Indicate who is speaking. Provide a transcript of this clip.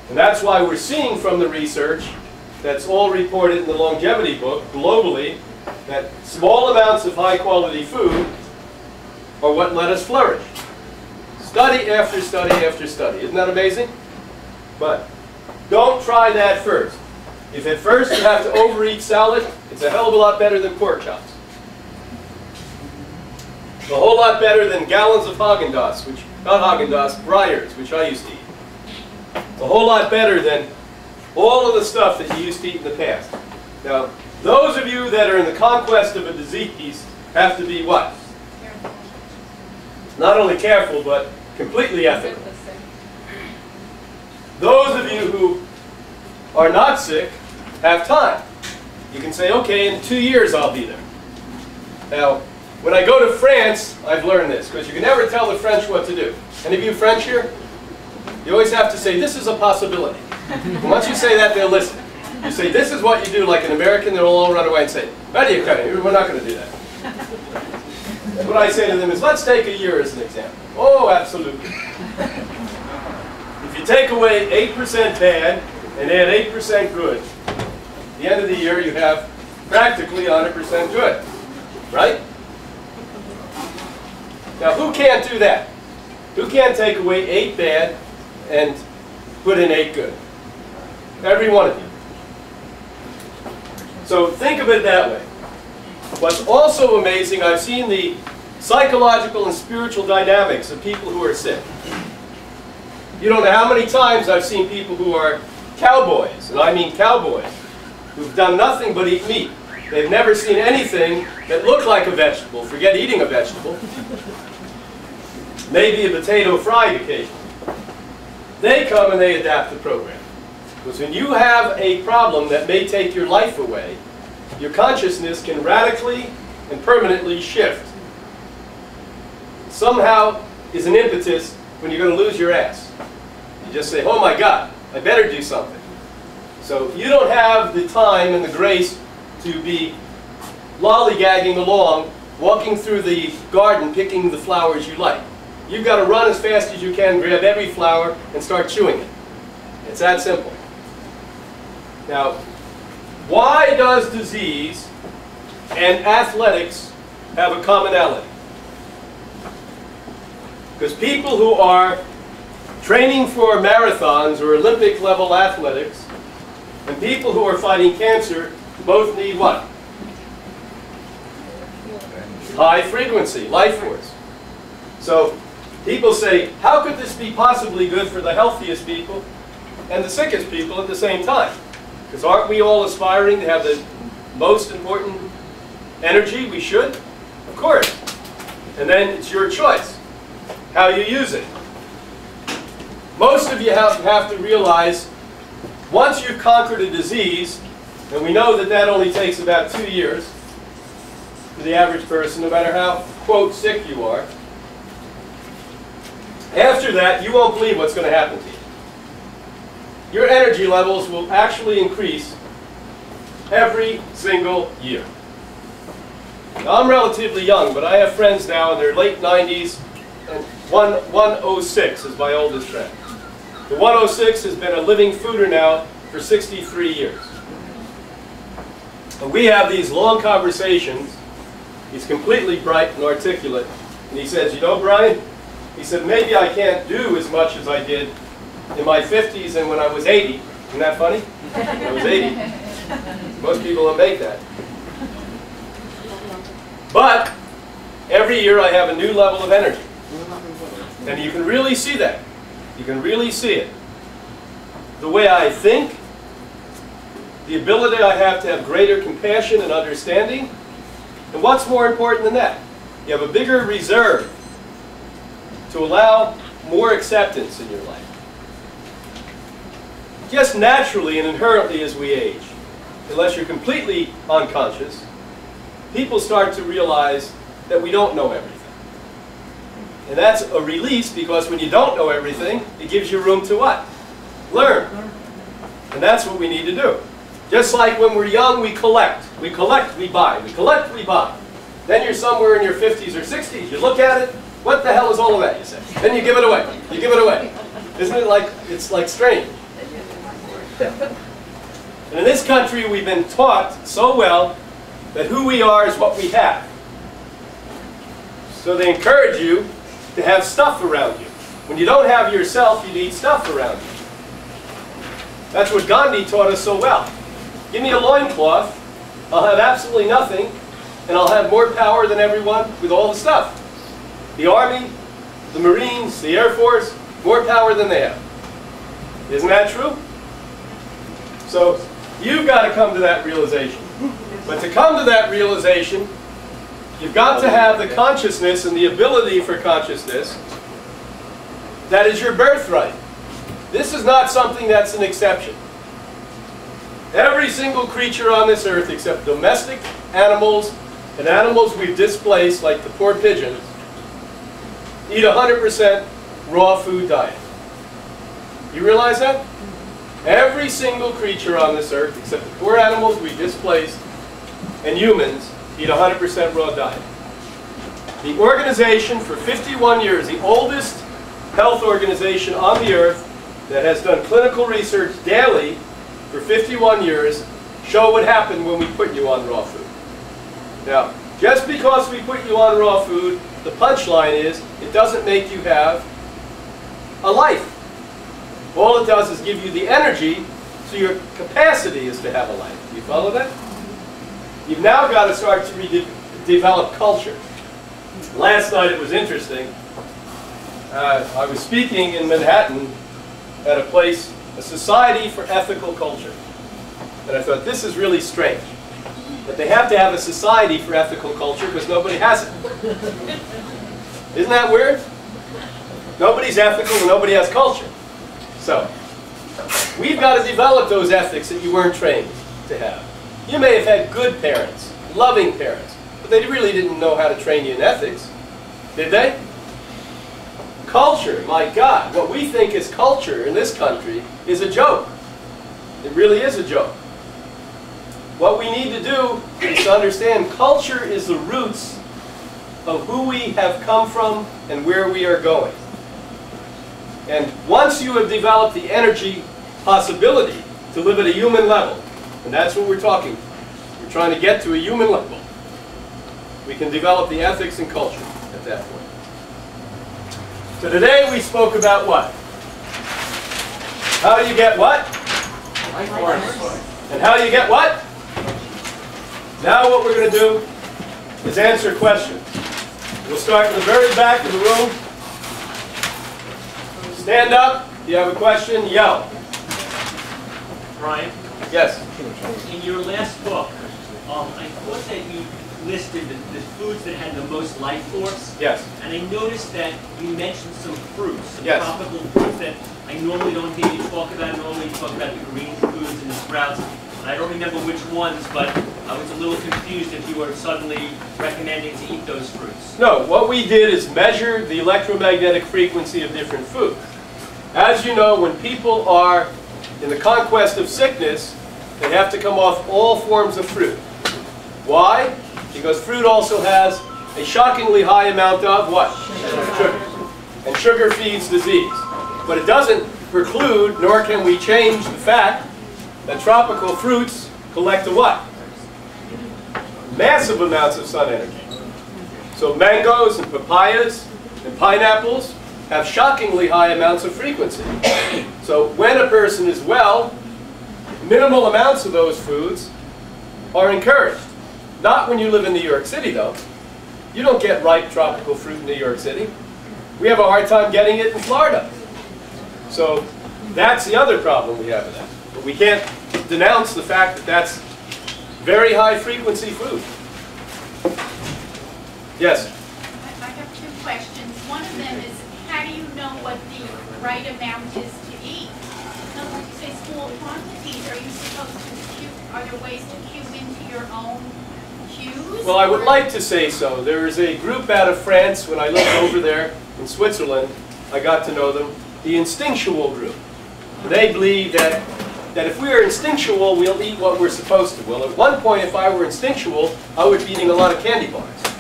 Speaker 1: And that's why we're seeing from the research that's all reported in the longevity book globally that small amounts of high-quality food are what let us flourish. Study after study after study. Isn't that amazing? But don't try that first. If at first you have to overeat salad, it's a hell of a lot better than pork chops. A whole lot better than gallons of Haagen-Dazs, which, not Haagen-Dazs, Breyers, which I used to eat. A whole lot better than all of the stuff that you used to eat in the past. Now, those of you that are in the conquest of a disease have to be what? Not only careful, but completely ethical. Those of you who are not sick have time. You can say, okay, in 2 years I'll be there. Now, when I go to France, I've learned this, because you can never tell the French what to do. Any of you French here? You always have to say, this is a possibility. And once you say that, they'll listen. You say, this is what you do, like an American, they'll all run away and say, we're not going to do that. What I say to them is, let's take a year as an example. Oh, absolutely. If you take away 8% bad and add 8% good, at the end of the year you have practically 100% good. Right? Now, who can't do that? Who can't take away 8 bad and put in 8 good? Every one of you. So think of it that way. What's also amazing, I've seen the psychological and spiritual dynamics of people who are sick. You don't know how many times I've seen people who are cowboys, and I mean cowboys, who've done nothing but eat meat. They've never seen anything that looked like a vegetable. Forget eating a vegetable. Maybe a potato fried occasionally. They come and they adapt the program. Because when you have a problem that may take your life away, your consciousness can radically and permanently shift. Somehow is an impetus when you're going to lose your ass. You just say, oh my God, I better do something. So you don't have the time and the grace to be lollygagging along, walking through the garden, picking the flowers you like. You've got to run as fast as you can, grab every flower, and start chewing it. It's that simple. Now, why does disease and athletics have a commonality? Because people who are training for marathons or Olympic level athletics and people who are fighting cancer both need what? High frequency, life force. So people say, how could this be possibly good for the healthiest people and the sickest people at the same time? Because aren't we all aspiring to have the most important energy? We should. Of course. And then it's your choice how you use it. Most of you have to realize once you've conquered a disease, and we know that that only takes about 2 years for the average person, no matter how, quote, sick you are. After that, you won't believe what's going to happen to you. Your energy levels will actually increase every single year. Now, I'm relatively young, but I have friends now in their late 90s, and 106 is my oldest friend. The 106 has been a living fooder now for 63 years. And we have these long conversations. He's completely bright and articulate. And he says, you know, Brian, he said, maybe I can't do as much as I did in my 50s and when I was 80. Isn't that funny? I was 80. Most people don't make that. But every year I have a new level of energy. And you can really see that. You can really see it. The way I think, the ability I have to have greater compassion and understanding, and what's more important than that? You have a bigger reserve to allow more acceptance in your life. Just naturally and inherently as we age, unless you're completely unconscious, people start to realize that we don't know everything. And that's a release, because when you don't know everything, it gives you room to what? Learn. And that's what we need to do. Just like when we're young, we collect. We collect, we buy. We collect, we buy. Then you're somewhere in your 50s or 60s. You look at it, what the hell is all of that, you say? Then you give it away. You give it away. Isn't it like, it's like strange. And in this country, we've been taught so well that who we are is what we have. So they encourage you to have stuff around you. When you don't have yourself, you need stuff around you. That's what Gandhi taught us so well. Give me a loincloth, I'll have absolutely nothing, and I'll have more power than everyone with all the stuff. The Army, the Marines, the Air Force, more power than they have. Isn't that true? So you've got to come to that realization. But to come to that realization, you've got to have the consciousness and the ability for consciousness that is your birthright. This is not something that's an exception. Every single creature on this earth, except domestic animals and animals we've displaced, like the poor pigeons, eat 100% raw food diet. You realize that? Every single creature on this earth, except the poor animals we displaced, and humans, eat 100% raw diet. The organization for 51 years, the oldest health organization on the earth that has done clinical research daily for 51 years, show what happened when we put you on raw food. Now, just because we put you on raw food, the punchline is, it doesn't make you have a life. All it does is give you the energy, so your capacity is to have a life. Do you follow that? You've now got to start to develop culture. Last night it was interesting. I was speaking in Manhattan at a place, a Society for Ethical Culture. And I thought, this is really strange. But they have to have a society for ethical culture because nobody has it. Isn't that weird? Nobody's ethical and nobody has culture. So, we've got to develop those ethics that you weren't trained to have. You may have had good parents, loving parents, but they really didn't know how to train you in ethics. Did they? Culture, my God, what we think is culture in this country is a joke. It really is a joke. What we need to do is to understand culture is the roots of who we have come from and where we are going. And once you have developed the energy possibility to live at a human level, and that's what we're talking about, we're trying to get to a human level, we can develop the ethics and culture at that point. So today we spoke about what? How do you get what?
Speaker 2: Life force.
Speaker 1: And how do you get what? Now what we're going to do is answer questions. We'll start in the very back of the room. Stand up. If you have a question, yell.
Speaker 2: Brian?
Speaker 1: Yes?
Speaker 2: In your last book, I thought that you listed the foods that had the most life force.
Speaker 1: Yes.
Speaker 2: And I noticed that you mentioned some fruits, some
Speaker 1: Yes.
Speaker 2: tropical fruits that I normally don't hear you talk about. Normally you talk about the green foods and the sprouts. I don't remember which ones, but I was a little confused if you were suddenly recommending to eat those fruits.
Speaker 1: No, what we did is measure the electromagnetic frequency of different foods. As you know, when people are in the conquest of sickness, they have to come off all forms of fruit. Why? Because fruit also has a shockingly high amount of what? Sugar. And sugar feeds disease. But it doesn't preclude, nor can we change the fact that tropical fruits collect a what? Massive amounts of sun energy. So mangoes and papayas and pineapples have shockingly high amounts of frequency. So when a person is well, minimal amounts of those foods are encouraged. Not when you live in New York City, though. You don't get ripe tropical fruit in New York City. We have a hard time getting it in Florida. So that's the other problem we have with that. But we can't denounce the fact that that's very high frequency food. Yes?
Speaker 3: I have two questions. One of them is, how do you know what the right amount is to eat? In other words, you say small quantities. Are you supposed to cue, are there ways to cue into your own cues?
Speaker 1: Well, I would like to say so. There is a group out of France, when I lived over there in Switzerland, I got to know them, the instinctual group. They believe that if we are instinctual, we'll eat what we're supposed to. Well, at one point, if I were instinctual, I would be eating a lot of candy bars.